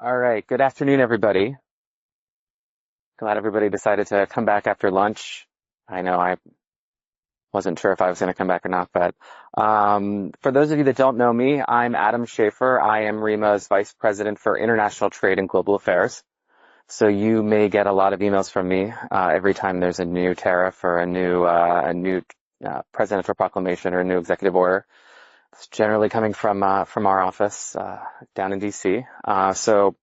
All right. Good afternoon, everybody. Glad everybody decided to come back after lunch. I know I wasn't sure if I was going to come back or not, but for those of you that don't know me, I'm Adam Schaefer. I am ReMA's Vice President for International Trade and Global Affairs. So you may get a lot of emails from me every time there's a new tariff or a new presidential proclamation or a new executive order. It's generally coming from our office down in DC. So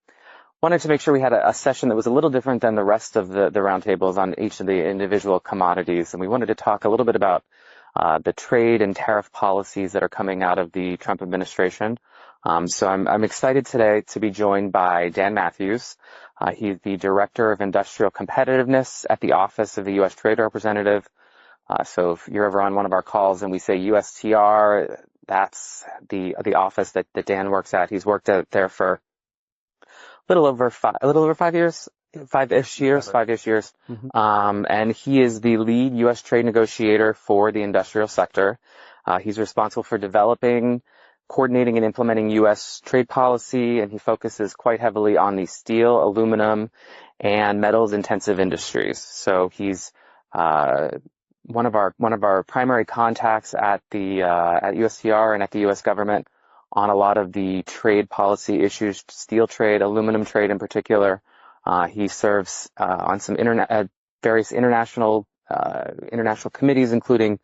wanted to make sure we had a session that was a little different than the rest of the roundtables on each of the individual commodities. And we wanted to talk a little bit about the trade and tariff policies that are coming out of the Trump administration. So I'm excited today to be joined by Dan Matthews. He's the Director of Industrial Competitiveness at the Office of the U.S. Trade Representative. So if you're ever on one of our calls and we say USTR, that's the office that Dan works at. He's worked out there for a little over 5 years, 5-ish years. And he is the lead U.S. trade negotiator for the industrial sector. He's responsible for developing, coordinating, and implementing U.S. trade policy, and he focuses quite heavily on the steel, aluminum, and metals intensive industries. So he's one of our primary contacts at USTR and at the U.S. government on a lot of the trade policy issues, steel trade, aluminum trade in particular. He serves on some various international committees, including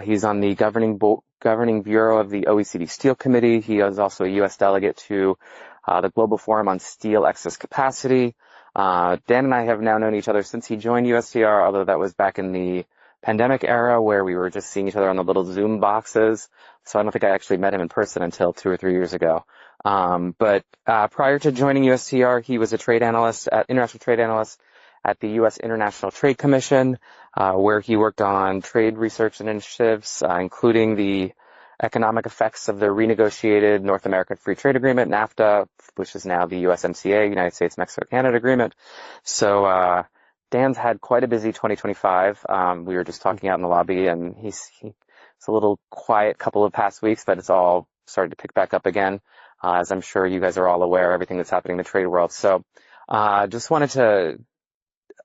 he's on the governing bureau of the OECD Steel Committee. He is also a U.S. delegate to the Global Forum on Steel Excess Capacity. Dan and I have now known each other since he joined USTR, although that was back in the pandemic era where we were just seeing each other on the little Zoom boxes. So I don't think I actually met him in person until 2 or 3 years ago. But prior to joining USTR, he was a international trade analyst at the U.S. International Trade Commission, where he worked on trade research initiatives, including the economic effects of the renegotiated North American Free Trade Agreement, NAFTA, which is now the USMCA, United States-Mexico-Canada Agreement. So Dan's had quite a busy 2025. We were just talking out in the lobby, and it's a little quiet couple of past weeks, but it's all started to pick back up again, as I'm sure you guys are all aware, everything that's happening in the trade world. So just wanted to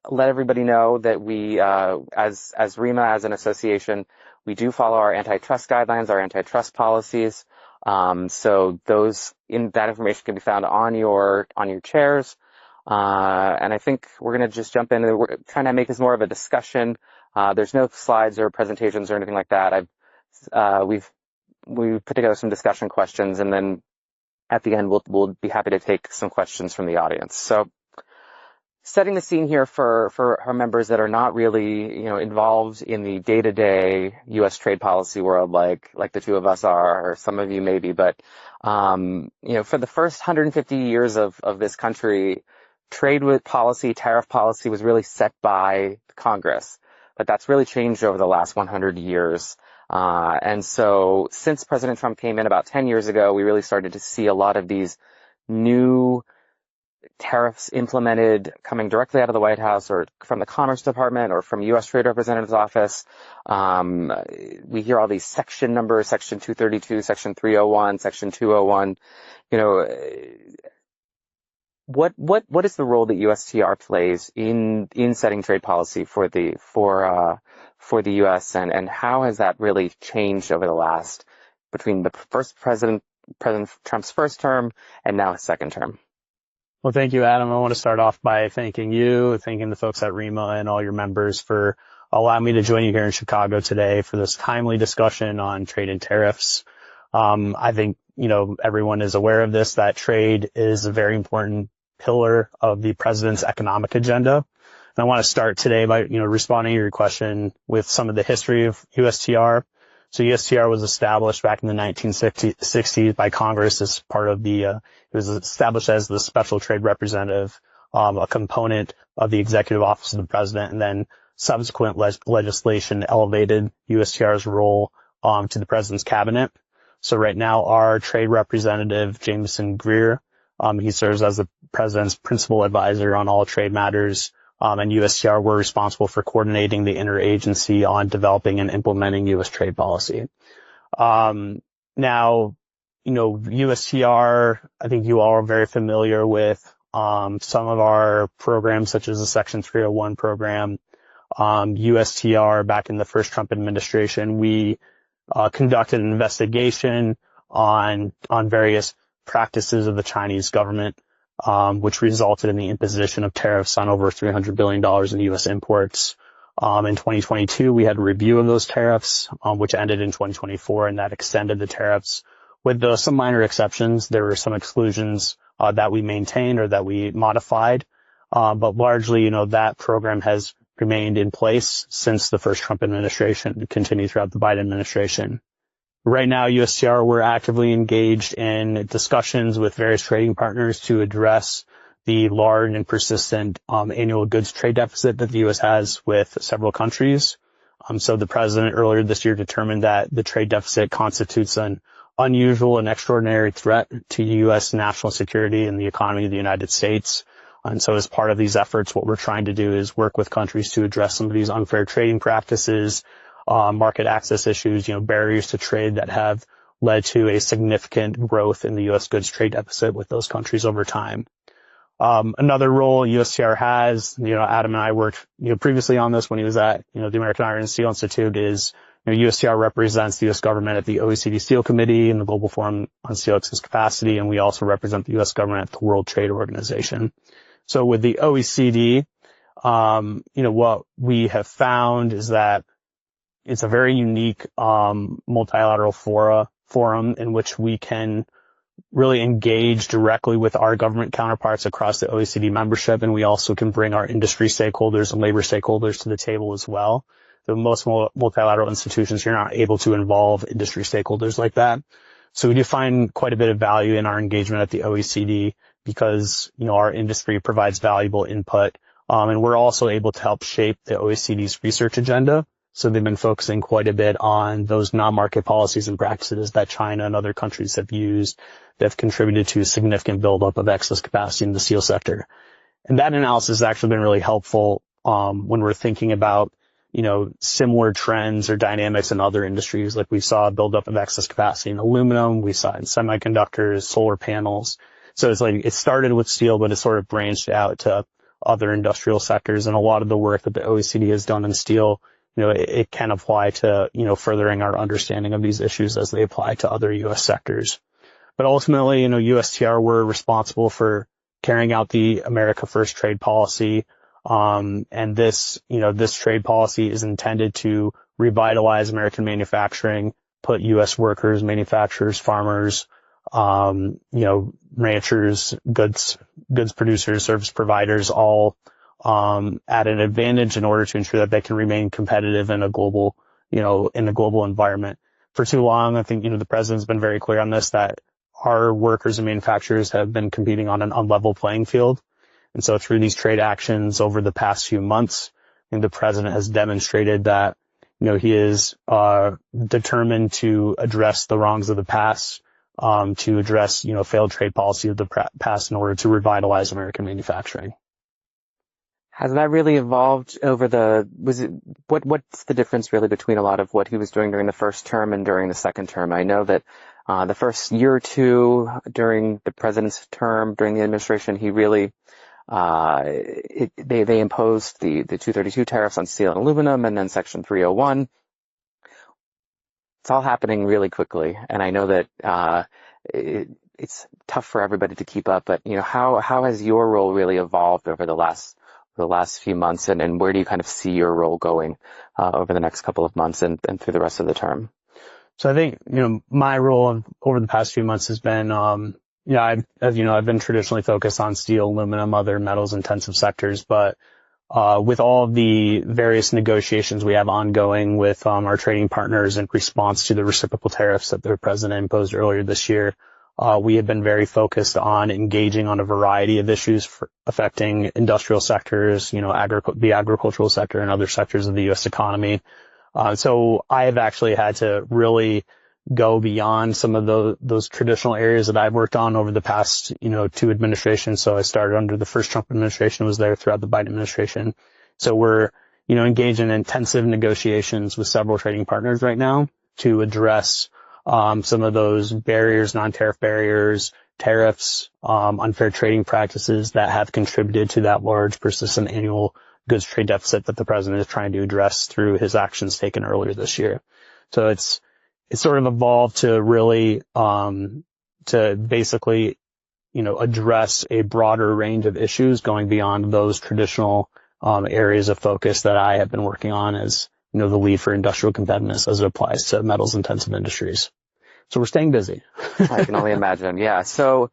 let everybody know that we, as ReMA, as an association, we do follow our antitrust guidelines, our antitrust policies. So that information can be found on your chairs. And I think we're going to just jump in. We're trying to make this more of a discussion. There's no slides or presentations or anything like that. We've put together some discussion questions, and then at the end we'll be happy to take some questions from the audience. So setting the scene here for our members that are not really, involved in the day-to-day U.S. trade policy world like the two of us are, or some of you maybe, but for the first 150 years of this country, trade policy, tariff policy was really set by Congress, but that's really changed over the last 100 years. And so since President Trump came in about 10 years ago, we really started to see a lot of these new tariffs implemented coming directly out of the White House or from the Commerce Department or from U.S. Trade Representative's office. We hear all these section numbers, Section 232, Section 301, Section 201. What is the role that USTR plays in setting trade policy for the U.S. and how has that really changed over the last between the first President Trump's first term and now his second term? Well, thank you, Adam. I want to start off by thanking the folks at ReMA and all your members for allowing me to join you here in Chicago today for this timely discussion on trade and tariffs. I think, everyone is aware of this, that trade is a very important pillar of the president's economic agenda. And I want to start today by, responding to your question with some of the history of USTR. So USTR was established back in the 1960s by Congress as part of it was established as the Special Trade Representative, a component of the Executive Office of the President, and then subsequent legislation elevated USTR's role to the President's Cabinet. So right now, our Trade Representative, Jameson Greer, he serves as the President's principal advisor on all trade matters. And USTR were responsible for coordinating the interagency on developing and implementing U.S. trade policy. Now, USTR, I think you all are very familiar with, some of our programs, such as the Section 301 program. USTR, back in the first Trump administration, we conducted an investigation on various practices of the Chinese government, which resulted in the imposition of tariffs on over $300 billion in U.S. imports. In 2022, we had a review of those tariffs, which ended in 2024, and that extended the tariffs with some minor exceptions. There were some exclusions that we maintained or that we modified, but largely, that program has remained in place since the first Trump administration and continued throughout the Biden administration. Right now, USTR, we're actively engaged in discussions with various trading partners to address the large and persistent annual goods trade deficit that the U.S. has with several countries. So the president earlier this year determined that the trade deficit constitutes an unusual and extraordinary threat to U.S. national security and the economy of the United States. And so as part of these efforts, what we're trying to do is work with countries to address some of these unfair trading practices, market access issues, barriers to trade that have led to a significant growth in the U.S. goods trade deficit with those countries over time. Another role USTR has, Adam and I worked, previously on this when he was at, the American Iron and Steel Institute, is, USTR represents the U.S. government at the OECD Steel Committee and the Global Forum on Steel Excess Capacity, and we also represent the U.S. government at the World Trade Organization. So with the OECD, what we have found is that it's a very unique, multilateral forum in which we can really engage directly with our government counterparts across the OECD membership, and we also can bring our industry stakeholders and labor stakeholders to the table as well. So most multilateral institutions, you're not able to involve industry stakeholders like that. So we do find quite a bit of value in our engagement at the OECD because, our industry provides valuable input. And we're also able to help shape the OECD's research agenda. So they've been focusing quite a bit on those non-market policies and practices that China and other countries have used that have contributed to a significant buildup of excess capacity in the steel sector. And that analysis has actually been really helpful when we're thinking about, similar trends or dynamics in other industries. Like we saw a buildup of excess capacity in aluminum, we saw it in semiconductors, solar panels. So it's like it started with steel, but it sort of branched out to other industrial sectors. And a lot of the work that the OECD has done in steel, it can apply to, furthering our understanding of these issues as they apply to other U.S. sectors. But ultimately, USTR, we're responsible for carrying out the America First trade policy. And this trade policy is intended to revitalize American manufacturing, put U.S. workers, manufacturers, farmers, ranchers, goods producers, service providers, all at an advantage in order to ensure that they can remain competitive in a global environment. For too long, I think, the president's been very clear on this, that our workers and manufacturers have been competing on an unlevel playing field. And so through these trade actions over the past few months, I think the president has demonstrated that, he is determined to address the wrongs of the past, to address, failed trade policy of the past in order to revitalize American manufacturing. Has that really evolved over what's the difference really between a lot of what he was doing during the first term and during the second term? I know that the first year or two during the president's term, during the administration, he really they imposed the 232 tariffs on steel and aluminum, and then Section 301. It's all happening really quickly, and I know that it's tough for everybody to keep up. But how has your role really evolved over the last few months, and where do you kind of see your role going over the next couple of months and through the rest of the term? So I think, my role over the past few months has been, I've been traditionally focused on steel, aluminum, other metals intensive sectors, but with all of the various negotiations we have ongoing with our trading partners in response to the reciprocal tariffs that the president imposed earlier this year, we have been very focused on engaging on a variety of issues affecting industrial sectors, the agricultural sector and other sectors of the U.S. economy. So I have actually had to really go beyond some of those traditional areas that I've worked on over the past, two administrations. So I started under the first Trump administration, was there throughout the Biden administration. So we're, engaged in intensive negotiations with several trading partners right now to address some of those barriers, non-tariff barriers, tariffs, unfair trading practices that have contributed to that large persistent annual goods trade deficit that the president is trying to address through his actions taken earlier this year. So it's sort of evolved to really, to basically, address a broader range of issues going beyond those traditional, areas of focus that I have been working on as, the lead for industrial competitiveness as it applies to metals intensive industries. So we're staying busy. I can only imagine. Yeah. So,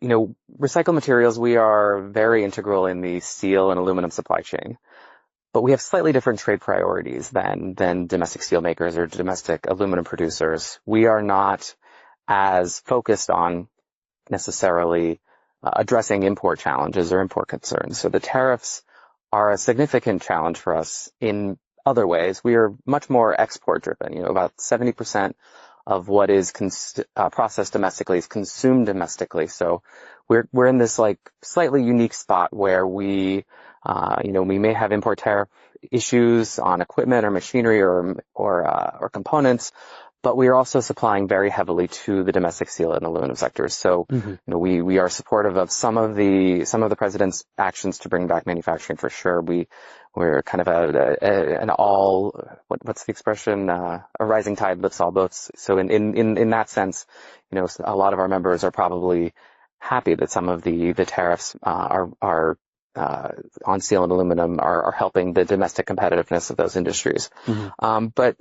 recycled materials, we are very integral in the steel and aluminum supply chain, but we have slightly different trade priorities than domestic steel makers or domestic aluminum producers. We are not as focused on necessarily addressing import challenges or import concerns. So the tariffs are a significant challenge for us in other ways. We are much more export driven. About 70% of what is processed domestically is consumed domestically. So we're in this like slightly unique spot where we may have import tariff issues on equipment or machinery or components, but we are also supplying very heavily to the domestic steel and aluminum sectors. So, we are supportive of some of the president's actions to bring back manufacturing for sure. We're kind of an all, what's the expression? A rising tide lifts all boats. So in that sense, a lot of our members are probably happy that some of the tariffs are on steel and aluminum are helping the domestic competitiveness of those industries. But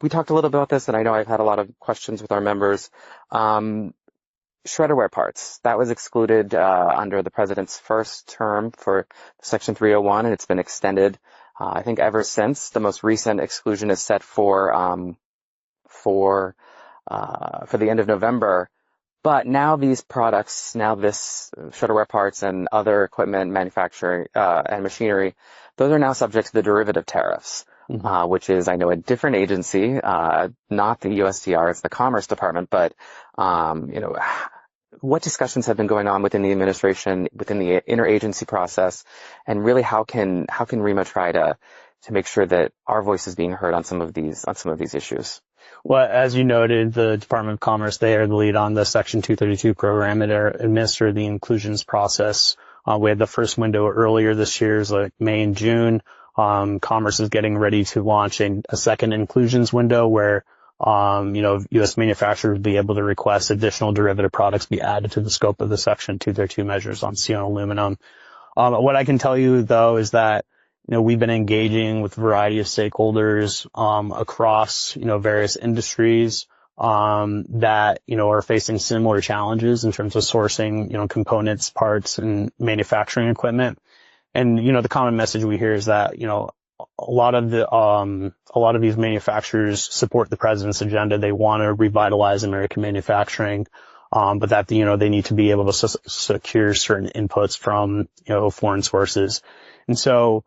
we talked a little about this, and I know I've had a lot of questions with our members. Shredder wear parts, that was excluded under the president's first term for Section 301, and it's been extended, I think, ever since. The most recent exclusion is set for the end of November. But now these products, this shredder wear parts and other equipment manufacturing and machinery, those are now subject to the derivative tariffs. Which is, I know, a different agency, not the USTR, it's the Commerce Department, but, what discussions have been going on within the administration, within the interagency process, and really how can ReMA try to make sure that our voice is being heard on some of these issues? Well, as you noted, the Department of Commerce, they are the lead on the Section 232 program and administer the inclusions process. We had the first window earlier this year, like May and June. Commerce is getting ready to launch a second inclusions window where, U.S. manufacturers will be able to request additional derivative products be added to the scope of the Section 232 measures on steel and aluminum. What I can tell you, though, is that, we've been engaging with a variety of stakeholders, across, various industries, that, are facing similar challenges in terms of sourcing, components, parts, and manufacturing equipment. And, the common message we hear is that, a lot of these manufacturers support the president's agenda. They want to revitalize American manufacturing, but that, they need to be able to secure certain inputs from, foreign sources. And so,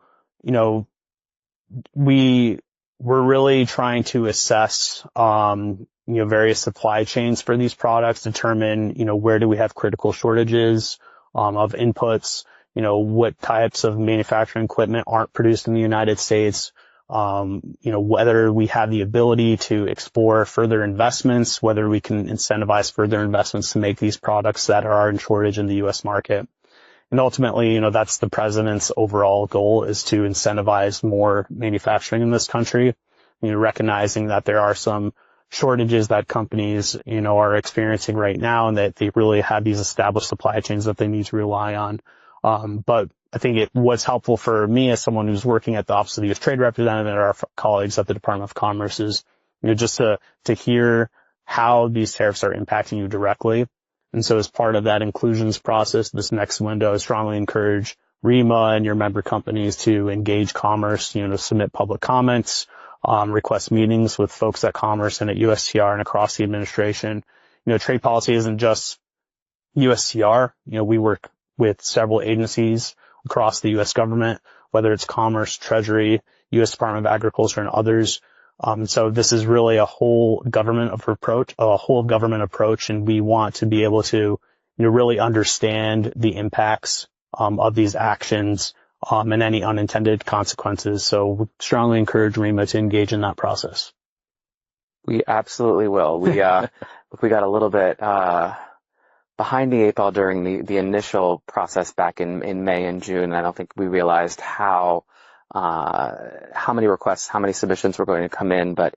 we're really trying to assess, various supply chains for these products, determine, where do we have critical shortages, of inputs, what types of manufacturing equipment aren't produced in the United States, whether we have the ability to explore further investments, whether we can incentivize further investments to make these products that are in shortage in the U.S. market. And ultimately, that's the president's overall goal, is to incentivize more manufacturing in this country, recognizing that there are some shortages that companies, are experiencing right now, and that they really have these established supply chains that they need to rely on. But I think what's helpful for me as someone who's working at the Office of the U.S. Trade Representative and our colleagues at the Department of Commerce is, just to hear how these tariffs are impacting you directly. And so as part of that inclusions process, this next window, I strongly encourage ReMA and your member companies to engage Commerce, to submit public comments, request meetings with folks at Commerce and at USTR and across the administration. Trade policy isn't just USTR. We work with several agencies across the U.S. government, whether it's Commerce, Treasury, U.S. Department of Agriculture, and others. So this is really a whole government approach, and we want to be able to, really understand the impacts, of these actions, and any unintended consequences. So we strongly encourage ReMA to engage in that process. We absolutely will. We we got a little bit behind the eight ball during the initial process back in May and June. I don't think we realized how many requests, how many submissions were going to come in, but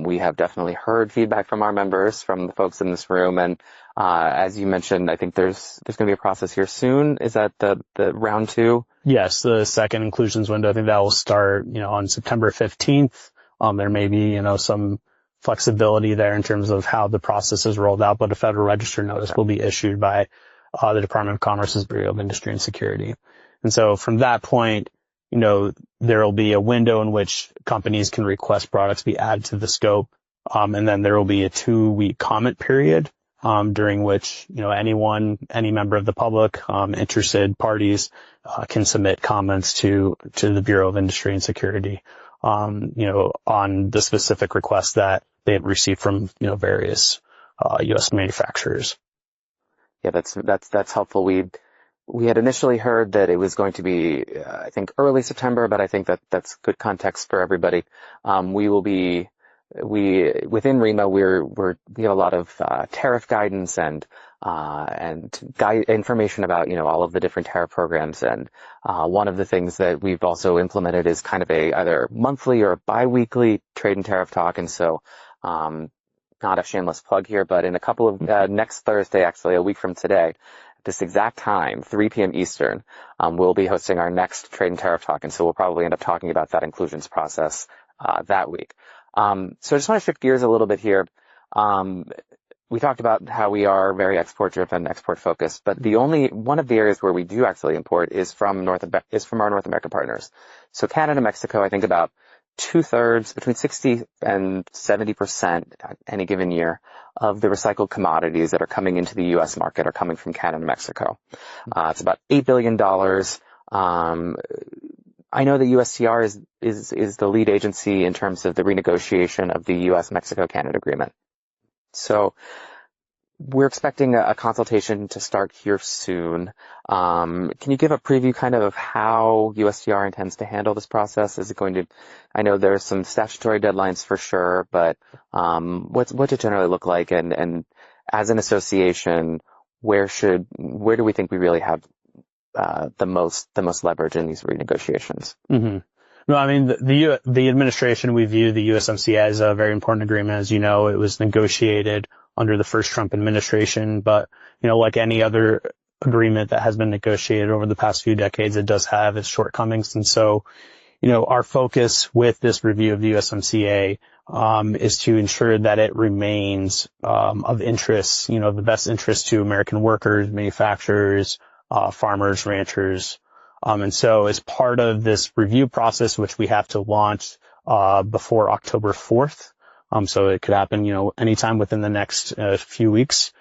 we have definitely heard feedback from our members, from the folks in this room, and as you mentioned, I think there's going to be a process here soon. Is that the round two? Yes, the second inclusions window. I think that will start, on September 15th. There may be, some flexibility there in terms of how the process is rolled out, but a Federal Register notice will be issued by the Department of Commerce's Bureau of Industry and Security. And so from that point, there will be a window in which companies can request products be added to the scope. And then there will be a 2-week comment period, during which, any member of the public, interested parties, can submit comments to the Bureau of Industry and Security, on the specific requests that they had received from, various, U.S. manufacturers. Yeah, that's helpful. We had initially heard that it was going to be, I think, early September, but I think that's good context for everybody. Within ReMA, we have a lot of tariff guidance and information about all of the different tariff programs. And one of the things that we've also implemented is kind of a either monthly or bi-weekly trade and tariff talk. And so, not a shameless plug here, but in a couple of next Thursday, actually a week from today, this exact time, 3 p.m. Eastern, we'll be hosting our next trade and tariff talk. And so we'll probably end up talking about that inclusions process that week. So I just want to shift gears a little bit here. We talked about how we are very export driven, export focused, but one of the areas where we do actually import is from our North American partners. So Canada, Mexico, I think about 2/3, between 60 and 70% any given year of the recycled commodities that are coming into the U.S. market are coming from Canada and Mexico. It's about $8 billion. I know that USTR is the lead agency in terms of the renegotiation of the U.S.-Mexico-Canada agreement. So we're expecting a consultation to start here soon. Can you give a preview kind of how USTR intends to handle this process? I know there are some statutory deadlines for sure, but what's it generally look like? And as an association, where do we think we really have the most leverage in these renegotiations? Mm-hmm. No, I mean, the administration, we view the USMCA as a very important agreement. As you know, it was negotiated under the first Trump administration, but, like any other agreement that has been negotiated over the past few decades, it does have its shortcomings. And so, our focus with this review of the USMCA, is to ensure that it remains, of interest, the best interest to American workers, manufacturers, farmers, ranchers. And so as part of this review process, which we have to launch, before October 4th, so it could happen, anytime within the next few weeks,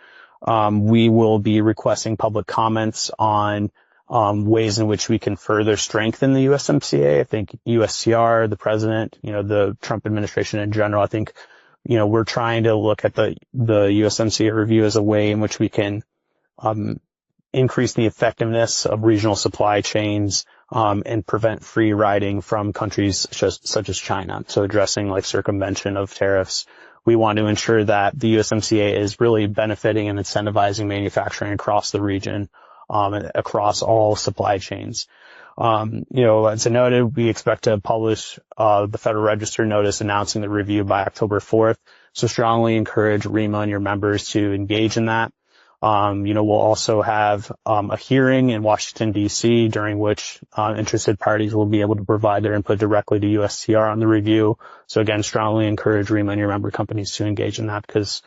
we will be requesting public comments on, ways in which we can further strengthen the USMCA. I think USTR, the president, the Trump administration in general, I think, we're trying to look at the USMCA review as a way in which we can, increase the effectiveness of regional supply chains, and prevent free riding from countries such as China. So addressing like circumvention of tariffs. We want to ensure that the USMCA is really benefiting and incentivizing manufacturing across the region, across all supply chains. As I noted, we expect to publish, the Federal Register notice announcing the review by October 4th. So strongly encourage ReMA and your members to engage in that. We'll also have a hearing in Washington, D.C., during which interested parties will be able to provide their input directly to USTR on the review. So again, strongly encourage ReMA and your member companies to engage in that because,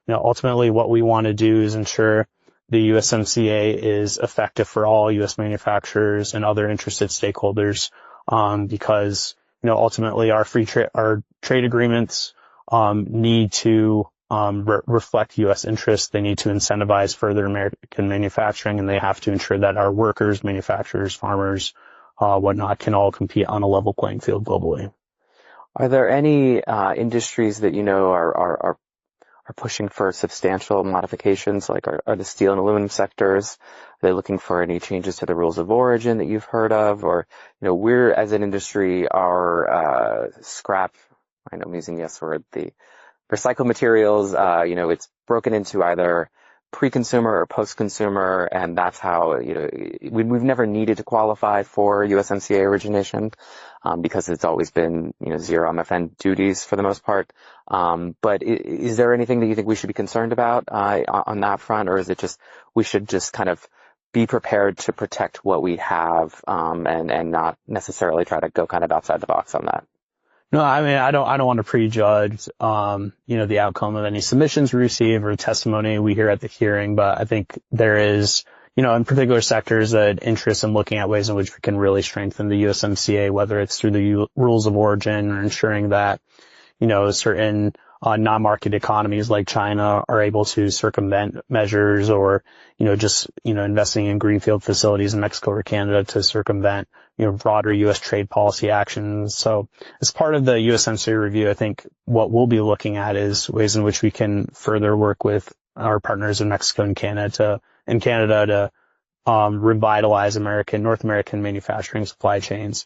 ultimately what we want to do is ensure the USMCA is effective for all U.S. manufacturers and other interested stakeholders, because, ultimately our our trade agreements need to reflect U.S. interests. They need to incentivize further American manufacturing, and they have to ensure that our workers, manufacturers, farmers, whatnot, can all compete on a level playing field globally. Are there any industries that are pushing for substantial modifications? Like, are the steel and aluminum sectors? Are they looking for any changes to the rules of origin that you've heard of? Or, we're as an industry, our scrap. I know I'm using the S word. recycled materials, it's broken into either pre-consumer or post-consumer, and that's how, we've never needed to qualify for USMCA origination, because it's always been, zero MFN duties for the most part. But is there anything that you think we should be concerned about, on that front, or is it just, we should just kind of be prepared to protect what we have, and not necessarily try to go kind of outside the box on that? No, I mean, I don't want to prejudge, the outcome of any submissions we receive or testimony we hear at the hearing, but I think there is, in particular sectors, an interest in looking at ways in which we can really strengthen the USMCA, whether it's through the rules of origin or ensuring that, certain non-market economies like China are able to circumvent measures, or, investing in greenfield facilities in Mexico or Canada to circumvent, broader U.S. trade policy actions. So as part of the USMCA review, I think what we'll be looking at is ways in which we can further work with our partners in Mexico and Canada to revitalize North American manufacturing supply chains.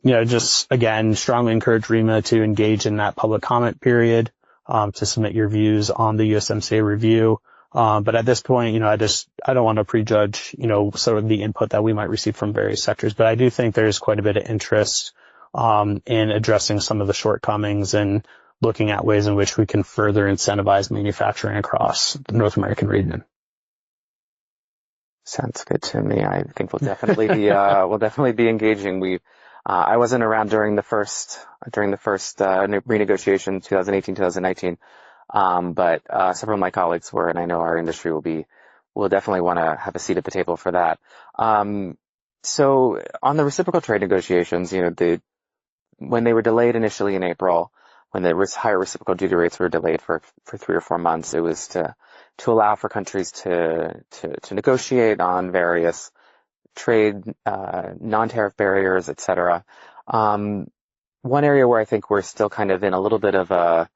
Just again, strongly encourage ReMA to engage in that public comment period, to submit your views on the USMCA review. But at this point, I don't want to prejudge, sort of the input that we might receive from various sectors. But I do think there's quite a bit of interest, in addressing some of the shortcomings and looking at ways in which we can further incentivize manufacturing across the North American region. Sounds good to me. I think we'll definitely be engaging. I wasn't around during the first renegotiation, 2018, 2019. But several of my colleagues were, and I know our industry will definitely want to have a seat at the table for that. So on the reciprocal trade negotiations, when they were delayed initially in April, when the higher reciprocal duty rates were delayed for 3 or 4 months, it was to allow for countries to negotiate on various trade, non-tariff barriers, et cetera. One area where I think we're still kind of in a little bit of a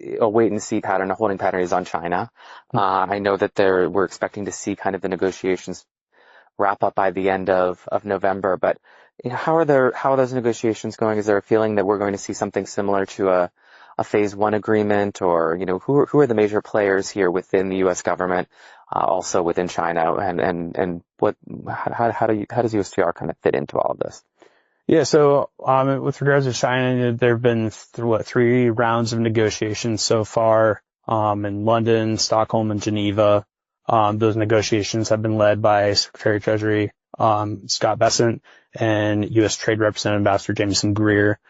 wait and see pattern, a holding pattern, is on China. I know that we're expecting to see kind of the negotiations wrap up by the end of November, but how are those negotiations going? Is there a feeling that we're going to see something similar to a phase one agreement, or, who are the major players here within the U.S. government, also within China, and how does USTR kind of fit into all of this? Yeah, so with regards to China, there have been 3 rounds of negotiations so far, in London, Stockholm, and Geneva. Those negotiations have been led by Secretary of Treasury Scott Bessent and U.S. Trade Representative Ambassador Jameson Greer.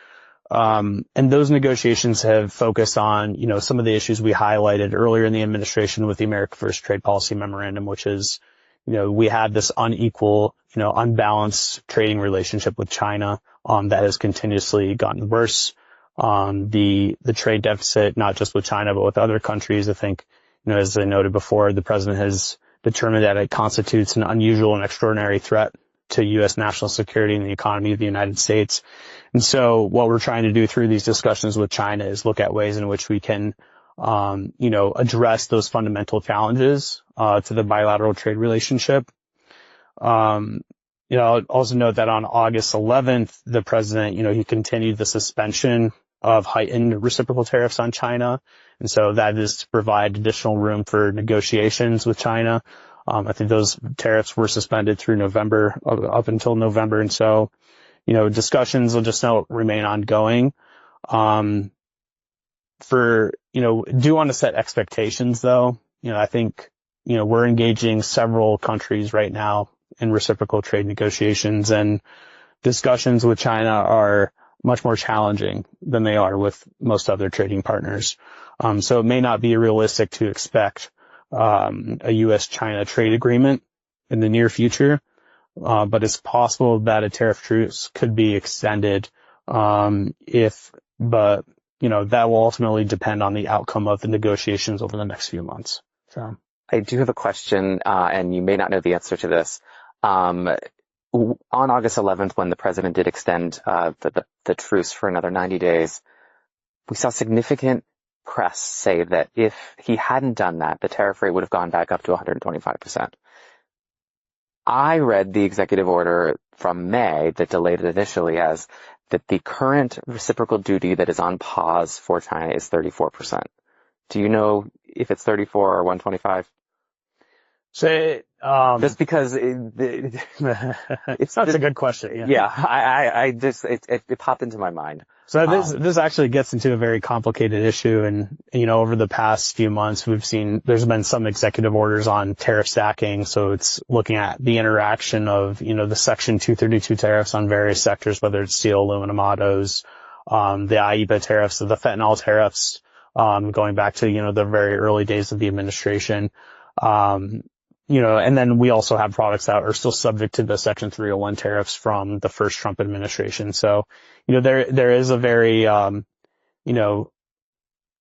And those negotiations have focused on, some of the issues we highlighted earlier in the administration with the America First Trade Policy Memorandum, which is, we had this unequal, unbalanced trading relationship with China, that has continuously gotten worse. The trade deficit, not just with China, but with other countries, I think, as I noted before, the president has determined that it constitutes an unusual and extraordinary threat to U.S. national security and the economy of the United States. And so what we're trying to do through these discussions with China is look at ways in which we can, address those fundamental challenges, to the bilateral trade relationship. I'll also note that on August 11th, the president, he continued the suspension of heightened reciprocal tariffs on China. And so that is to provide additional room for negotiations with China. I think those tariffs were suspended through November, up until November. And so, discussions will just remain ongoing. Do want to set expectations though. I think, we're engaging several countries right now in reciprocal trade negotiations, and discussions with China are much more challenging than they are with most other trading partners. So it may not be realistic to expect a U.S.-China trade agreement in the near future, but it's possible that a tariff truce could be extended, that will ultimately depend on the outcome of the negotiations over the next few months. So I do have a question, and you may not know the answer to this. On August 11th, when the president did extend the truce for another 90 days, we saw significant press say that if he hadn't done that, the tariff rate would have gone back up to 125%. I read the executive order from May that delayed it initially as that the current reciprocal duty that is on pause for China is 34%. Do you know if it's 34 or 125? So, Just because it's that's a good question. yeah, I just it popped into my mind. So this actually gets into a very complicated issue. And, over the past few months, we've seen there's been some executive orders on tariff stacking. So it's looking at the interaction of, the Section 232 tariffs on various sectors, whether it's steel, aluminum, autos, the IEEPA tariffs, the fentanyl tariffs, going back to, the very early days of the administration. And then we also have products that are still subject to the Section 301 tariffs from the first Trump administration. So, there is a very,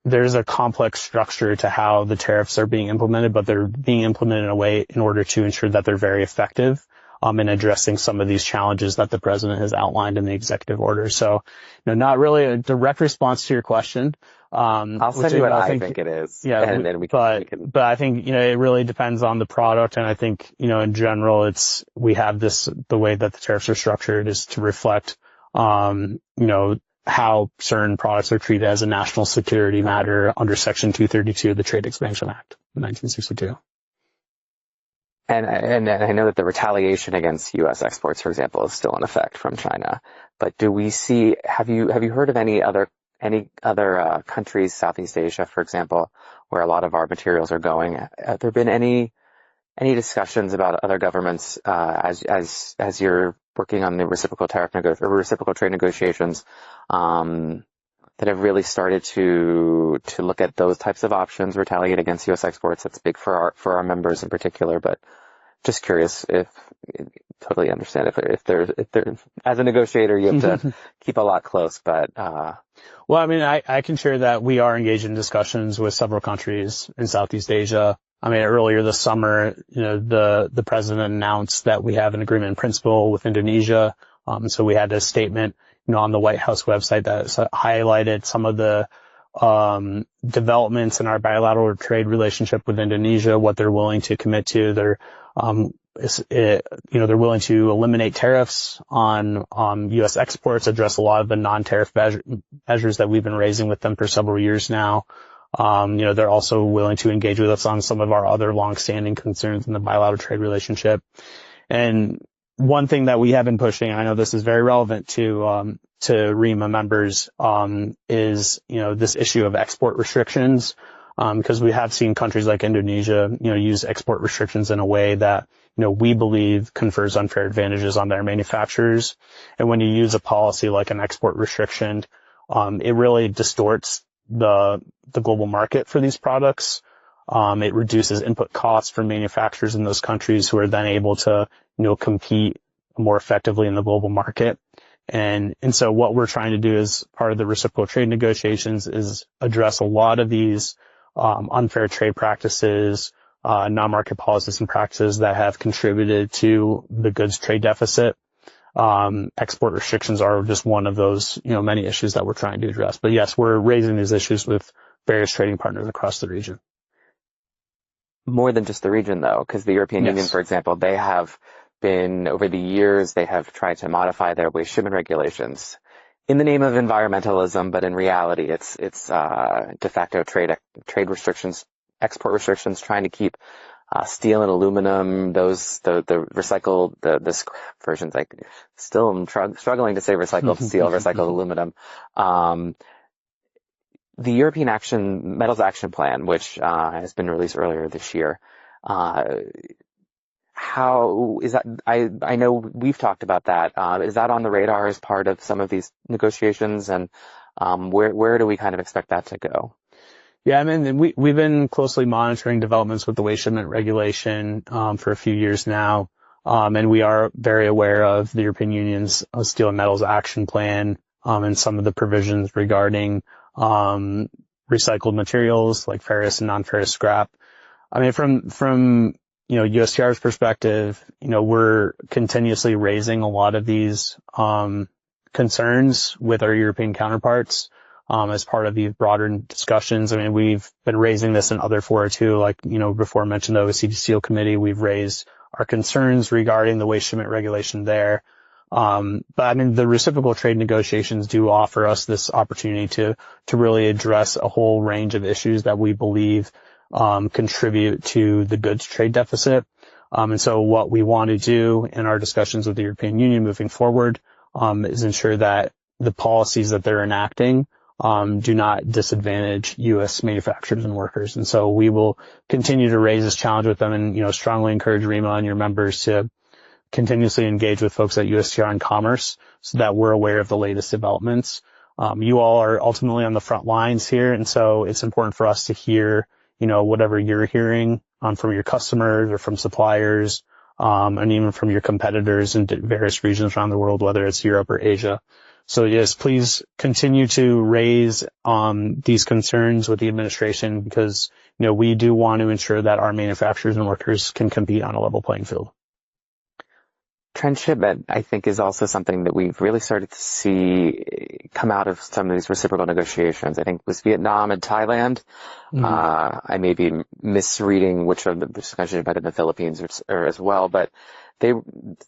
there's a complex structure to how the tariffs are being implemented, but they're being implemented in a way in order to ensure that they're very effective, in addressing some of these challenges that the president has outlined in the executive order. So, not really a direct response to your question. I'll send you what I think it is. Yeah, and then we can. But I think, it really depends on the product. And I think, in general, we have the way that the tariffs are structured is to reflect, how certain products are treated as a national security matter under Section 232 of the Trade Expansion Act of 1962. And I know that the retaliation against U.S. exports, for example, is still in effect from China. But have you heard of any other countries, Southeast Asia, for example, where a lot of our materials are going? Have there been any discussions about other governments, as you're working on the reciprocal trade negotiations, that have really started to look at those types of options, retaliate against U.S. exports? That's big for our members in particular, but just curious totally understand if there, as a negotiator, you have to keep a lot close, but, Well, I mean, I can share that we are engaged in discussions with several countries in Southeast Asia. I mean, earlier this summer, the president announced that we have an agreement in principle with Indonesia. So we had a statement, on the White House website that highlighted some of the, developments in our bilateral trade relationship with Indonesia, what they're willing to commit to. They're willing to eliminate tariffs on U.S. exports, address a lot of the non-tariff measures that we've been raising with them for several years now. They're also willing to engage with us on some of our other long-standing concerns in the bilateral trade relationship. And one thing that we have been pushing, I know this is very relevant to ReMA members, is, this issue of export restrictions. Because we have seen countries like Indonesia, use export restrictions in a way that, we believe confers unfair advantages on their manufacturers. And when you use a policy like an export restriction, it really distorts the global market for these products. It reduces input costs for manufacturers in those countries who are then able to, compete more effectively in the global market. And so what we're trying to do as part of the reciprocal trade negotiations is address a lot of these unfair trade practices, non-market policies and practices that have contributed to the goods trade deficit. Export restrictions are just one of those, many issues that we're trying to address. But yes, we're raising these issues with various trading partners across the region. More than just the region, though, because the European Union, for example, they have been, over the years, they have tried to modify their waste shipment regulations in the name of environmentalism, but in reality, it's de facto trade restrictions, export restrictions, trying to keep steel and aluminum, the recycled, the scrap versions, like still I'm struggling to say recycled steel, recycled aluminum. The European Metals Action Plan, which has been released earlier this year, how is that? I know we've talked about that. Is that on the radar as part of some of these negotiations, and where do we kind of expect that to go? Yeah, I mean, we've been closely monitoring developments with the waste shipment regulation for a few years now, and we are very aware of the European Union's Steel and Metals Action Plan and some of the provisions regarding recycled materials like ferrous and non-ferrous scrap. I mean, from USTR's perspective, we're continuously raising a lot of these concerns with our European counterparts as part of these broader discussions. I mean, we've been raising this in other fora too, like, before I mentioned the OECD Steel Committee, we've raised our concerns regarding the waste shipment regulation there. But I mean, the reciprocal trade negotiations do offer us this opportunity to really address a whole range of issues that we believe, contribute to the goods trade deficit. And so what we want to do in our discussions with the European Union moving forward, is ensure that the policies that they're enacting, do not disadvantage U.S. manufacturers and workers. And so we will continue to raise this challenge with them and, strongly encourage ReMA and your members to continuously engage with folks at USTR and Commerce so that we're aware of the latest developments. You all are ultimately on the front lines here, and so it's important for us to hear, whatever you're hearing from your customers or from suppliers, and even from your competitors in various regions around the world, whether it's Europe or Asia. So yes, please continue to raise these concerns with the administration because, we do want to ensure that our manufacturers and workers can compete on a level playing field. Transshipment, I think, is also something that we've really started to see come out of some of these reciprocal negotiations. I think it was Vietnam and Thailand. Mm-hmm. I may be misreading which of the discussion about in the Philippines or as well, but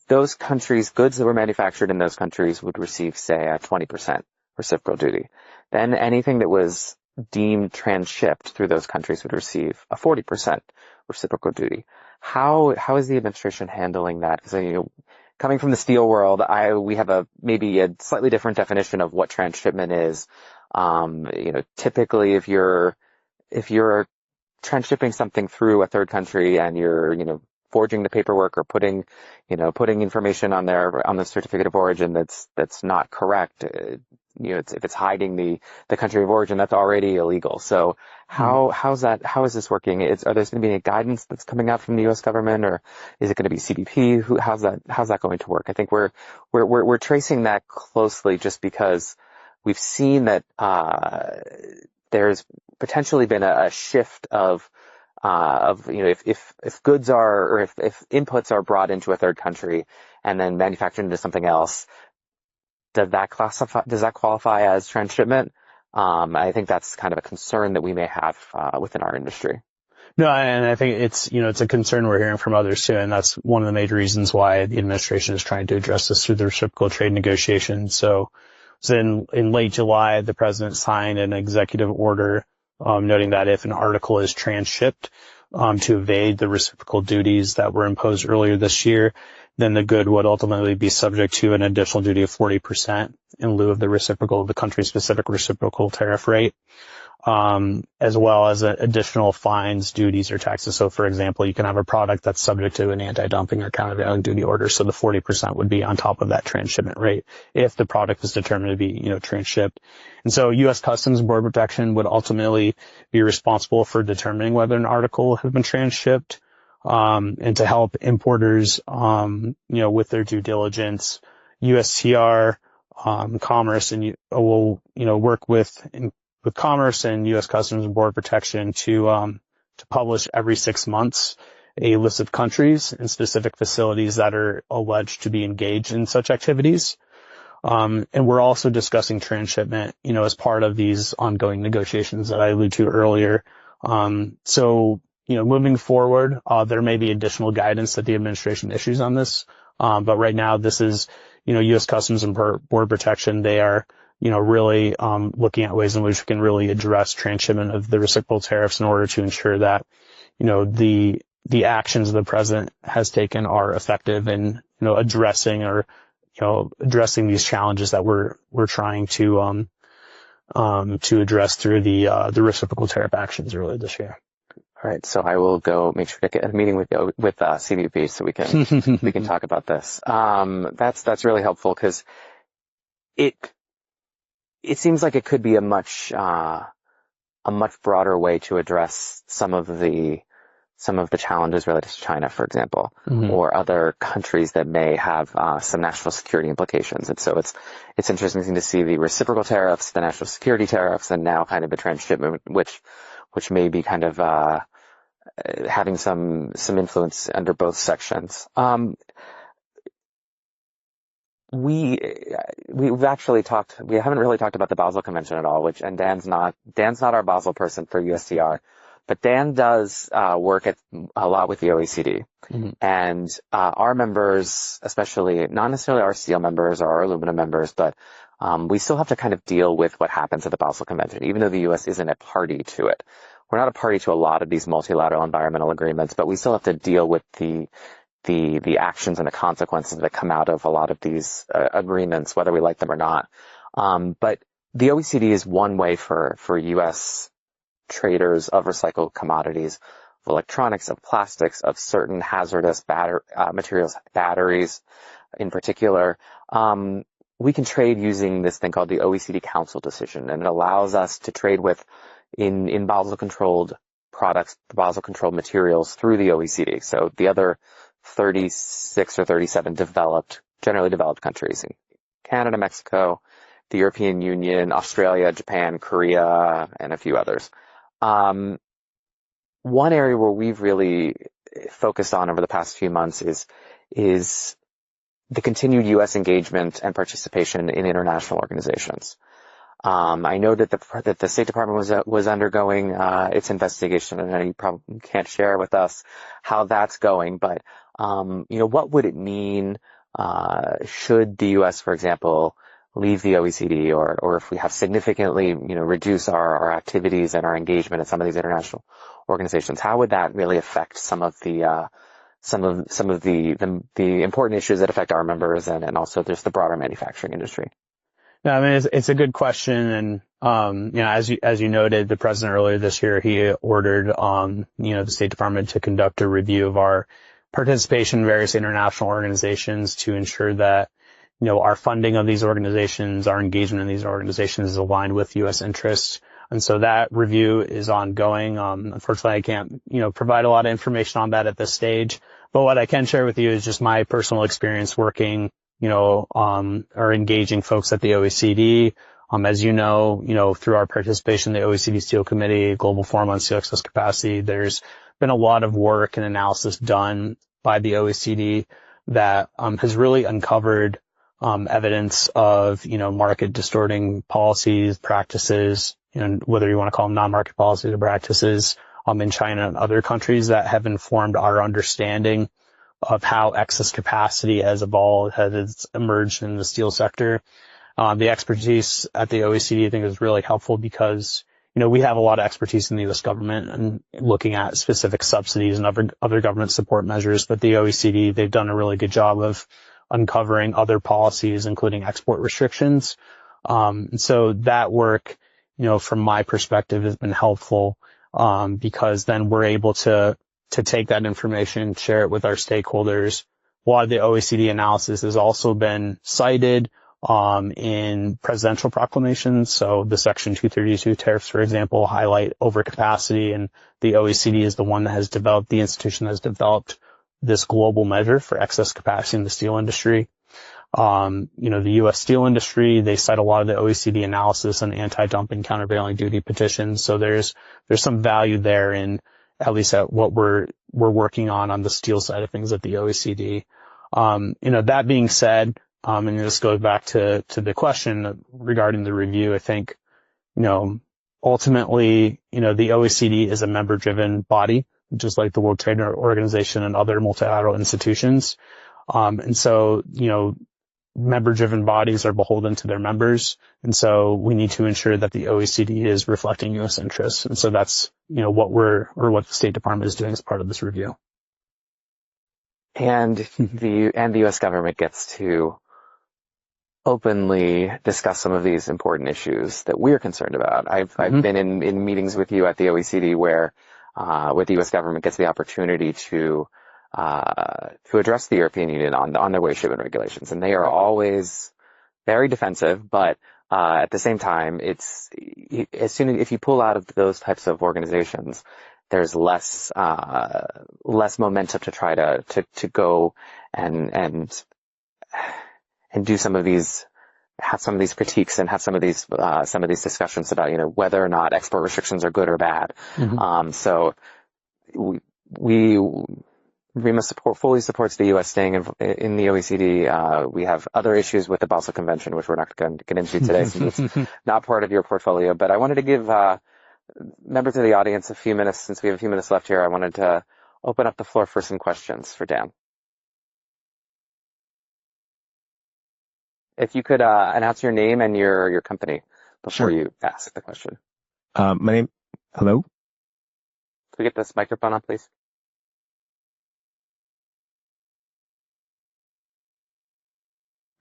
those countries, goods that were manufactured in those countries would receive, say, a 20% reciprocal duty. Then anything that was deemed transshipped through those countries would receive a 40% reciprocal duty. How is the administration handling that? Because, coming from the steel world, we have maybe a slightly different definition of what transshippment is. Typically if you're transshipping something through a third country and you're, forging the paperwork or putting information on the certificate of origin that's not correct, if it's hiding the country of origin, that's already illegal. So how is this working? Are there going to be any guidance that's coming out from the U.S. government, or is it going to be CBP? How's that going to work? I think we're tracing that closely just because we've seen that, there's potentially been a shift of if goods are, or if inputs are brought into a third country and then manufactured into something else, does that qualify as transshipment? I think that's kind of a concern that we may have within our industry. No, and I think it's a concern we're hearing from others too, and that's one of the major reasons why the administration is trying to address this through the reciprocal trade negotiations. So in late July, the president signed an executive order noting that if an article is transshipped to evade the reciprocal duties that were imposed earlier this year, then the good would ultimately be subject to an additional duty of 40% in lieu of the country-specific reciprocal tariff rate, as well as additional fines, duties, or taxes. So, for example, you can have a product that's subject to an anti-dumping or countervailing duty order, so the 40% would be on top of that transshipment rate if the product is determined to be, transshipped. And so U.S. Customs and Border Protection would ultimately be responsible for determining whether an article has been transshipped, and to help importers, with their due diligence. USTR, Commerce, and will, work with Commerce and U.S. Customs and Border Protection to publish every 6 months a list of countries and specific facilities that are alleged to be engaged in such activities. And we're also discussing transshipment, as part of these ongoing negotiations that I alluded to earlier. So, moving forward, there may be additional guidance that the administration issues on this. But right now, this is, U.S. Customs and Border Protection. They are, really looking at ways in which we can really address transshipment of the reciprocal tariffs in order to ensure that, the actions the president has taken are effective in, addressing these challenges that we're trying to address through the reciprocal tariff actions earlier this year. All right, so I will go make sure to get a meeting with CBP so we can talk about this. That's really helpful because it seems like it could be a much broader way to address some of the challenges related to China, for example, Mm-hmm. or other countries that may have some national security implications. And so it's interesting to see the reciprocal tariffs, the national security tariffs, and now kind of the transshipment, which may be kind of having some influence under both sections. We've actually we haven't really talked about the Basel Convention at all, and Dan's not our Basel person for USTR, But Dan does work a lot with the OECD. Mm-hmm. And our members, especially not necessarily our steel members or our aluminum members, but we still have to kind of deal with what happens at the Basel Convention, even though the U.S. isn't a party to it. We're not a party to a lot of these multilateral environmental agreements, but we still have to deal with the actions and the consequences that come out of a lot of these agreements, whether we like them or not. But the OECD is one way for U.S. traders of recycled commodities, of electronics, of plastics, of certain hazardous materials, batteries in particular. We can trade using this thing called the OECD Council decision, and it allows us to trade with in Basel-controlled products, Basel-controlled materials through the OECD. So the other 36 or 37 generally developed countries, Canada, Mexico, the European Union, Australia, Japan, Korea, and a few others. One area where we've really focused on over the past few months is the continued U.S. engagement and participation in international organizations. I know that the State Department was undergoing its investigation, and you probably can't share with us how that's going. But what would it mean should the U.S., for example, leave the OECD, or if we have significantly reduce our activities and our engagement in some of these international organizations? How would that really affect some of the important issues that affect our members and also just the broader manufacturing industry? Yeah, I mean, it's a good question. And, as you noted, the president earlier this year, he ordered, the State Department to conduct a review of our participation in various international organizations to ensure that, our funding of these organizations, our engagement in these organizations is aligned with U.S. interests. And so that review is ongoing. Unfortunately, I can't, provide a lot of information on that at this stage. But what I can share with you is just my personal experience working or engaging folks at the OECD. As through our participation in the OECD Steel Committee, Global Forum on Steel Excess Capacity, there's been a lot of work and analysis done by the OECD that has really uncovered evidence of, market distorting policies, practices, whether you want to call them non-market policies or practices in China and other countries that have informed our understanding of how excess capacity has evolved, has emerged in the steel sector. The expertise at the OECD, I think, is really helpful because, we have a lot of expertise in the U.S. government and looking at specific subsidies and other government support measures. But the OECD, they've done a really good job of uncovering other policies, including export restrictions. And so that work, from my perspective, has been helpful, because then we're able to take that information, share it with our stakeholders. A lot of the OECD analysis has also been cited in presidential proclamations. So the Section 232 tariffs, for example, highlight overcapacity, and the OECD is the one that has developed, the institution that has developed this global measure for excess capacity in the steel industry. The U.S. steel industry, they cite a lot of the OECD analysis on anti-dumping countervailing duty petitions. So there's some value there in at least at what we're working on the steel side of things at the OECD. That being said, and this goes back to the question regarding the review, I think, ultimately, the OECD is a member-driven body, just like the World Trade Organization and other multilateral institutions. And so, member-driven bodies are beholden to their members. And so we need to ensure that the OECD is reflecting U.S. interests. And so that's, what the State Department is doing as part of this review. And the U.S. government gets to openly discuss some of these important issues that we're concerned about. I've been in meetings with you at the OECD where the U.S. government gets the opportunity to address the European Union on their waste shipment regulations, and they are always very defensive. But at the same time, if you pull out of those types of organizations, there's less momentum to try to go and do some of these, have some of these critiques and have some of these discussions about whether or not export restrictions are good or bad. So ReMA fully supports the U.S. staying in the OECD. We have other issues with the Basel Convention, which we're not going to get into today, since it's not part of your portfolio. But I wanted to give members of the audience a few minutes, since we have a few minutes left here, I wanted to open up the floor for some questions for Dan. If you could announce your name and your company before Sure. you ask the question. Hello? Can we get this microphone on, please?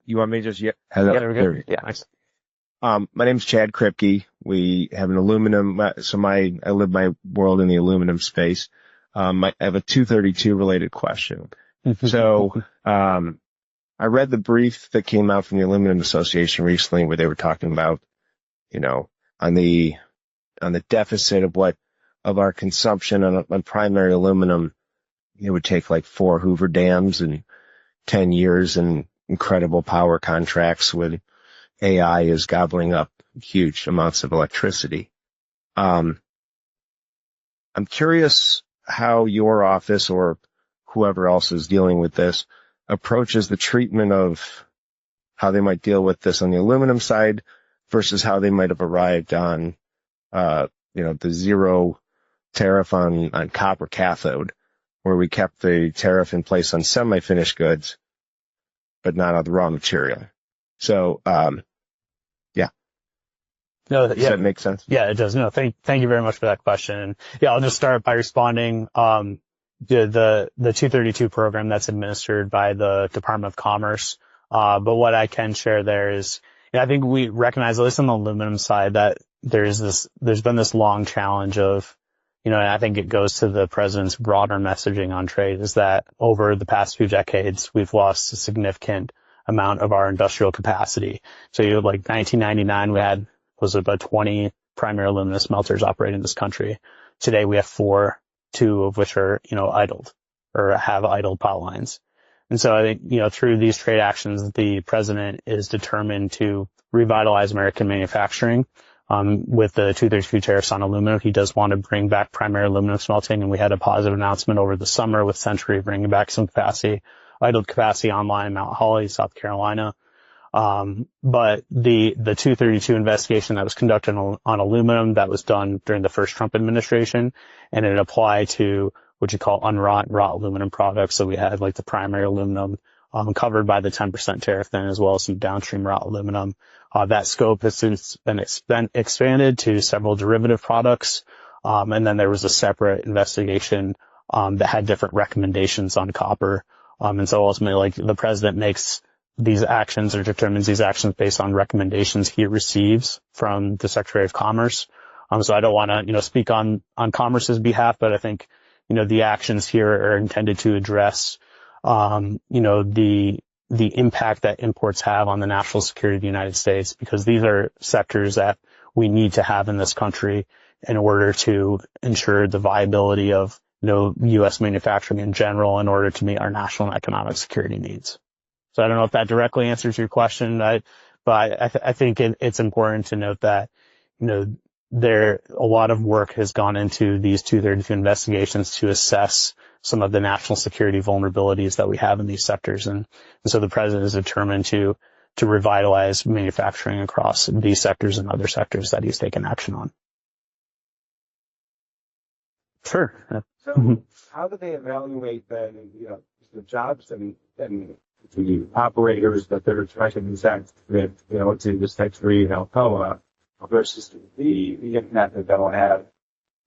You want me to just, hello? Yeah, there we go. There we go. Yeah. Nice. My name's Chad Kripke. We have an aluminum, I live my world in the aluminum space. I have a 232 related question. So, I read the brief that came out from the Aluminum Association recently where they were talking about, on the deficit of our consumption on primary aluminum. It would take like 4 Hoover dams and 10 years and incredible power contracts with AI is gobbling up huge amounts of electricity. I'm curious how your office or whoever else is dealing with this approaches the treatment of how they might deal with this on the aluminum side versus how they might have arrived on, the zero tariff on copper cathode, where we kept the tariff in place on semi-finished goods, but not on the raw material. So, yeah. No, Does yeah, that make sense? yeah, it does. No, thank you very much for that question. And yeah, I'll just start by responding. The 232 program that's administered by the Department of Commerce. But what I can share there is, I think we recognize, at least on the aluminum side, that there's been this long challenge of, and I think it goes to the president's broader messaging on trade, is that over the past few decades, we've lost a significant amount of our industrial capacity. So like 1999, was about 20 primary aluminum smelters operating in this country. Today we have 4, 2 of which are, idled or have idled pot lines. And so I think, through these trade actions, the president is determined to revitalize American manufacturing. With the 232 tariffs on aluminum, he does want to bring back primary aluminum smelting, and we had a positive announcement over the summer with Century bringing back some idled capacity online in Mount Holly, South Carolina. But the 232 investigation that was conducted on aluminum, that was done during the first Trump administration, and it applied to what you call unwrought and wrought aluminum products. So we had like the primary aluminum, covered by the 10% tariff then, as well as some downstream wrought aluminum. That scope has since been expanded to several derivative products. And then there was a separate investigation, that had different recommendations on copper. And so ultimately, like, the president makes these actions or determines these actions based on recommendations he receives from the Secretary of Commerce. So I don't want to, speak on Commerce's behalf, but I think, the actions here are intended to address, the impact that imports have on the national security of the United States, because these are sectors that we need to have in this country in order to ensure the viability of, U.S. manufacturing in general, in order to meet our national and economic security needs. So I don't know if that directly answers your question, but I think it's important to note that, a lot of work has gone into these 232 investigations to assess some of the national security vulnerabilities that we have in these sectors. And so the president is determined to revitalize manufacturing across these sectors and other sectors that he's taken action on. Sure. So how do they evaluate then, the jobs and the operators that they're trying to exact with, to this type 3 in Alcoa versus the impact that they'll have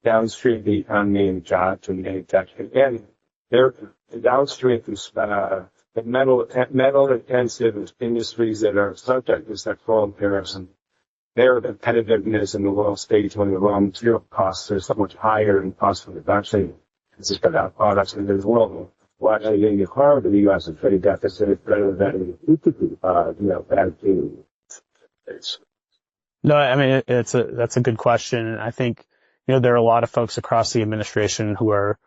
downstream the economy and jobs and manufacturing? Again, they're the downstream the metal intensive industries that are subject to sectoral tariffs, and their competitiveness in the world stage when the raw material costs are so much higher than costs for production. It's just about products in the world. Well, actually getting harmed in the U.S. and trade deficit rather than, bad to it's. No, I mean, that's a good question. And I think, there are a lot of folks across the administration who are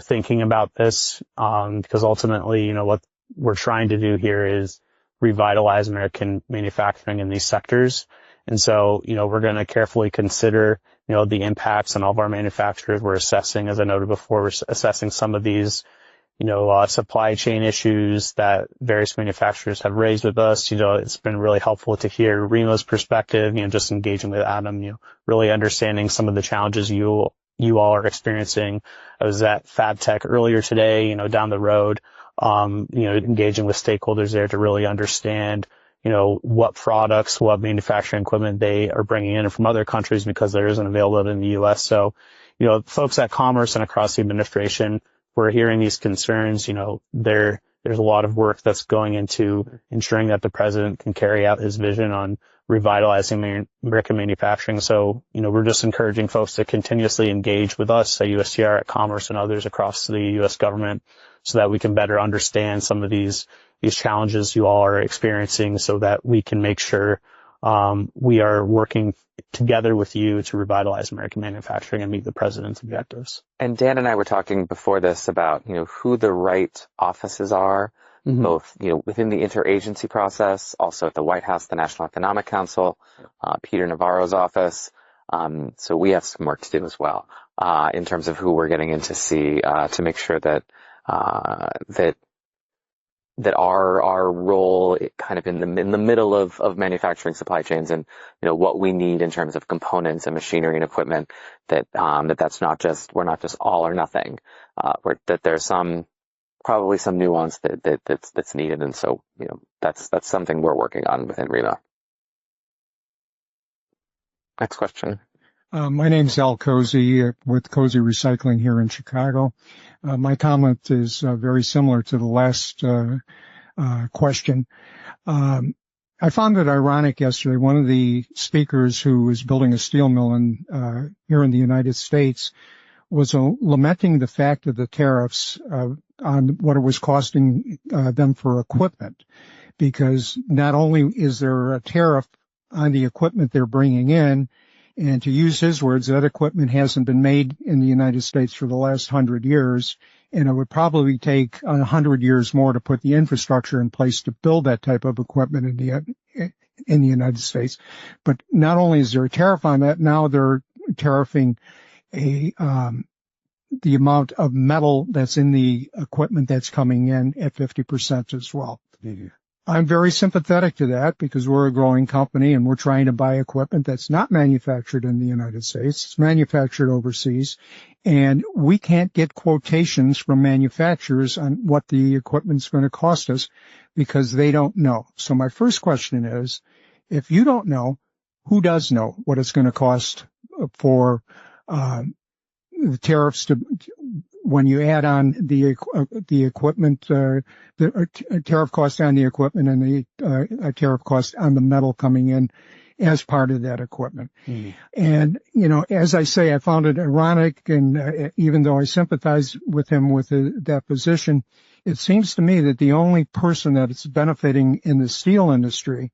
thinking about this, because ultimately, what we're trying to do here is revitalize American manufacturing in these sectors. And so, we're going to carefully consider, the impacts on all of our manufacturers. We're assessing, as I noted before, we're assessing some of these, supply chain issues that various manufacturers have raised with us. It's been really helpful to hear ReMA's perspective, just engaging with Adam, really understanding some of the challenges you all are experiencing. I was at FabTech earlier today, down the road, engaging with stakeholders there to really understand, what products, what manufacturing equipment they are bringing in from other countries because there isn't available in the U.S. So, folks at Commerce and across the administration, we're hearing these concerns. There's a lot of work that's going into ensuring that the president can carry out his vision on revitalizing American manufacturing. So, we're just encouraging folks to continuously engage with us at USTR, at Commerce, and others across the U.S. government so that we can better understand some of these challenges you all are experiencing so that we can make sure we are working together with you to revitalize American manufacturing and meet the president's objectives. And Dan and I were talking before this about, who the right offices are, both, within the interagency process, also at the White House, the National Economic Council, Peter Navarro's office. So we have some work to do as well, in terms of who we're getting in to see, to make sure that our role kind of in the middle of manufacturing supply chains and, what we need in terms of components and machinery and equipment, that's not just, we're not just all or nothing, that there's probably some nuance that's needed. And so, that's something we're working on within ReMA. Next question. My name's Al Cozy with Cozy Recycling here in Chicago. My comment is very similar to the last question. I found it ironic yesterday. One of the speakers who was building a steel mill here in the United States was lamenting the fact of the tariffs on what it was costing them for equipment, because not only is there a tariff on the equipment they're bringing in, and to use his words, that equipment hasn't been made in the United States for the last 100 years, and it would probably take 100 years more to put the infrastructure in place to build that type of equipment in the United States. But not only is there a tariff on that, now they're tariffing the amount of metal that's in the equipment that's coming in at 50% as well. Mm-hmm. I'm very sympathetic to that because we're a growing company and we're trying to buy equipment that's not manufactured in the United States. It's manufactured overseas, and we can't get quotations from manufacturers on what the equipment's going to cost us because they don't know. So my first question is, if you don't know, who does know what it's going to cost for the tariffs when you add on the equipment, the tariff cost on the equipment and the tariff cost on the metal coming in as part of that equipment. Mm. And, as I say, I found it ironic, and even though I sympathize with him with that position, it seems to me that the only person that is benefiting in the steel industry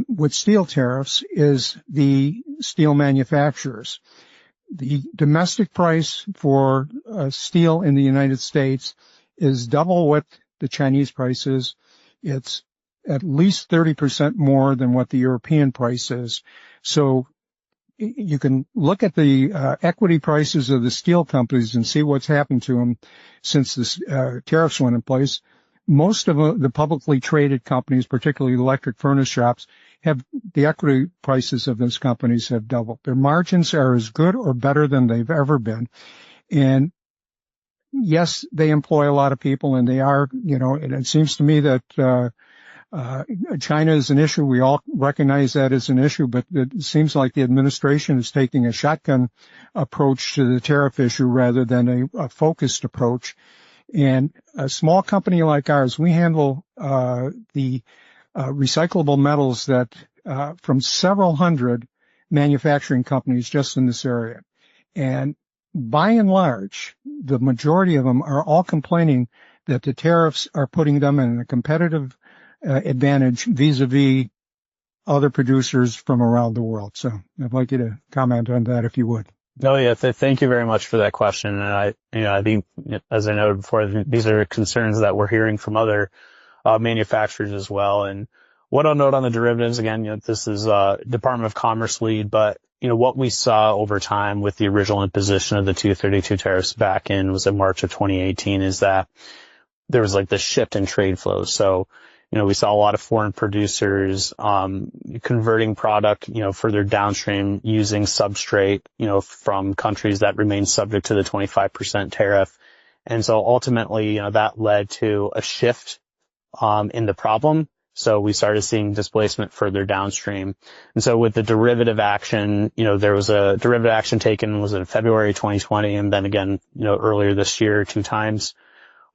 with steel tariffs is the steel manufacturers. The domestic price for steel in the United States is double what the Chinese price is. It's at least 30% more than what the European price is. So you can look at the equity prices of the steel companies and see what's happened to them since the tariffs went in place. Most of the publicly traded companies, particularly electric furnace shops, have the equity prices of those companies have doubled. Their margins are as good or better than they've ever been. And yes, they employ a lot of people, and they are, and it seems to me that China is an issue. We all recognize that as an issue, but it seems like the administration is taking a shotgun approach to the tariff issue rather than a focused approach. And a small company like ours, we handle the recyclable metals that from several hundred manufacturing companies just in this area. And by and large, the majority of them are all complaining that the tariffs are putting them in a competitive advantage vis-a-vis other producers from around the world. So I'd like you to comment on that if you would. Oh, yeah. Thank you very much for that question. And I think, as I noted before, these are concerns that we're hearing from other manufacturers as well. And what I'll note on the derivatives, again, this is Department of Commerce lead, but what we saw over time with the original imposition of the 232 tariffs back in March of 2018 is that there was like this shift in trade flows. So, we saw a lot of foreign producers converting product, further downstream using substrate, from countries that remain subject to the 25% tariff. And so ultimately, that led to a shift in the problem. So we started seeing displacement further downstream. And so with the derivative action, there was a derivative action taken, was in February 2020, and then again, earlier this year, 2 times.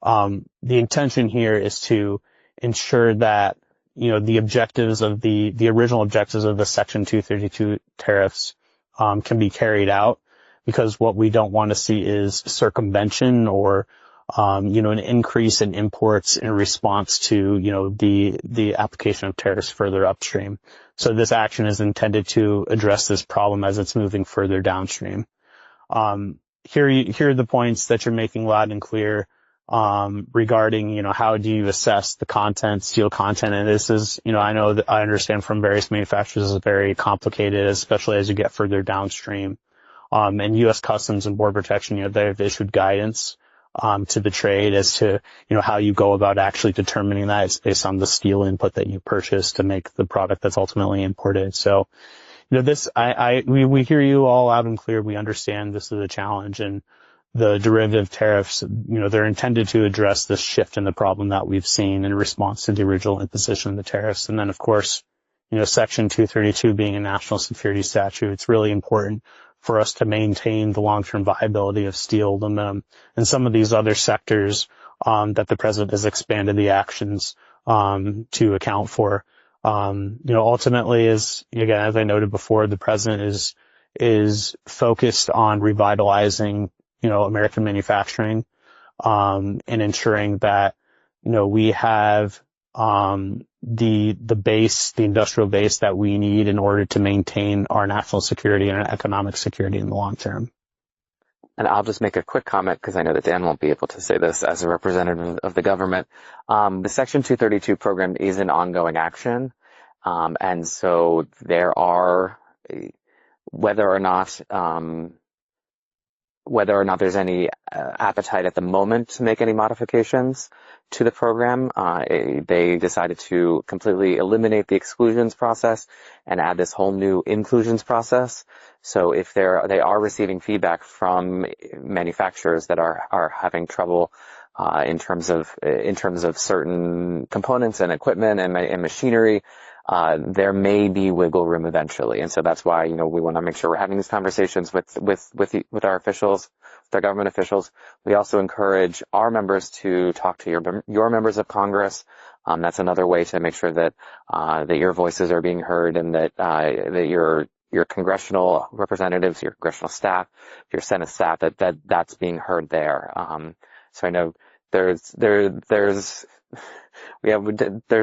The intention here is to ensure that, the objectives of the original objectives of the Section 232 tariffs, can be carried out, because what we don't want to see is circumvention or, an increase in imports in response to, the application of tariffs further upstream. So this action is intended to address this problem as it's moving further downstream. Here are the points that you're making loud and clear, regarding, how do you assess the content, steel content? And this is, I know that I understand from various manufacturers is very complicated, especially as you get further downstream. And U.S. Customs and Border Protection, they've issued guidance to the trade as to, how you go about actually determining that. It's based on the steel input that you purchase to make the product that's ultimately imported. So, we hear you all loud and clear. We understand this is a challenge, and the derivative tariffs, they're intended to address this shift in the problem that we've seen in response to the original imposition of the tariffs. And then, of course, Section 232 being a national security statute, it's really important for us to maintain the long-term viability of steel, aluminum, and some of these other sectors that the president has expanded the actions to account for. Ultimately, again, as I noted before, the president is focused on revitalizing, American manufacturing, and ensuring that, we have the industrial base that we need in order to maintain our national security and our economic security in the long term. And I'll just make a quick comment because I know that Dan won't be able to say this as a representative of the government. The Section 232 program is an ongoing action. And so there are, whether or not there's any appetite at the moment to make any modifications to the program. They decided to completely eliminate the exclusions process and add this whole new inclusions process. So if they are receiving feedback from manufacturers that are having trouble in terms of certain components and equipment and machinery, there may be wiggle room eventually. And so that's why, we want to make sure we're having these conversations with our officials, with our government officials. We also encourage our members to talk to your members of Congress. That's another way to make sure that your voices are being heard, and that your congressional representatives, your congressional staff, your Senate staff, that's being heard there. So I know there's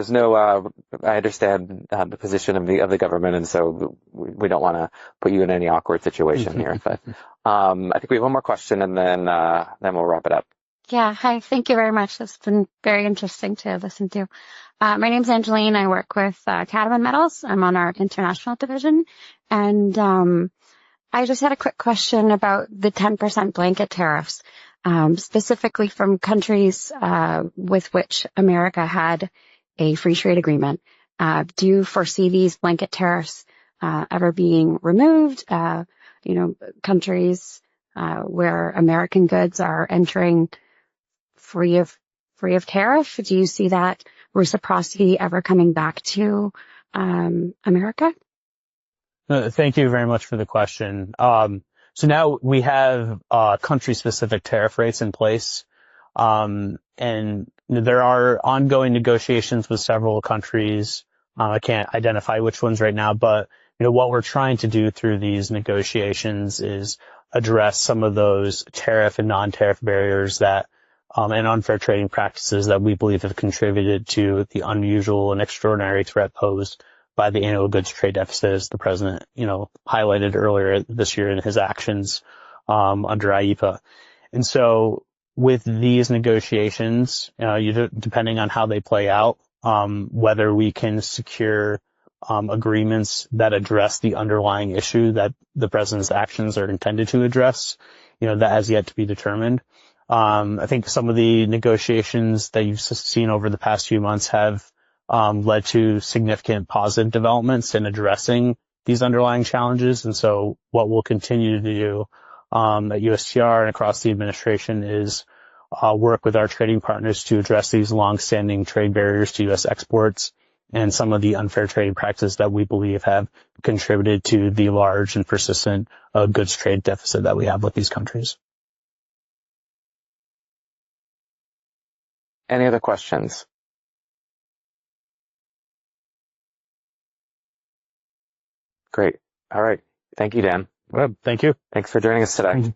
no, I understand the position of the government, and so we don't want to put you in any awkward situation here. But I think we have one more question, and then we'll wrap it up. Yeah. Hi. Thank you very much. It's been very interesting to listen to. My name's Angeline. I work with Catamount Metals. I'm on our international division, and I just had a quick question about the 10% blanket tariffs. Specifically from countries with which America had a free trade agreement. Do you foresee these blanket tariffs ever being removed? Countries where American goods are entering free of tariff. Do you see that reciprocity ever coming back to America? Thank you very much for the question. So now we have country-specific tariff rates in place, and there are ongoing negotiations with several countries. I can't identify which ones right now, but what we're trying to do through these negotiations is address some of those tariff and non-tariff barriers that and unfair trading practices that we believe have contributed to the unusual and extraordinary threat posed by the annual goods trade deficit, as the president, highlighted earlier this year in his actions under IEEPA. And so with these negotiations, depending on how they play out, whether we can secure agreements that address the underlying issue that the president's actions are intended to address, that has yet to be determined. I think some of the negotiations that you've seen over the past few months have led to significant positive developments in addressing these underlying challenges. And so what we'll continue to do at USTR and across the administration is work with our trading partners to address these long-standing trade barriers to U.S. exports and some of the unfair trading practices that we believe have contributed to the large and persistent goods trade deficit that we have with these countries. Any other questions? Great. All right. Thank you, Dan. Well, thank you. Thanks for joining us today.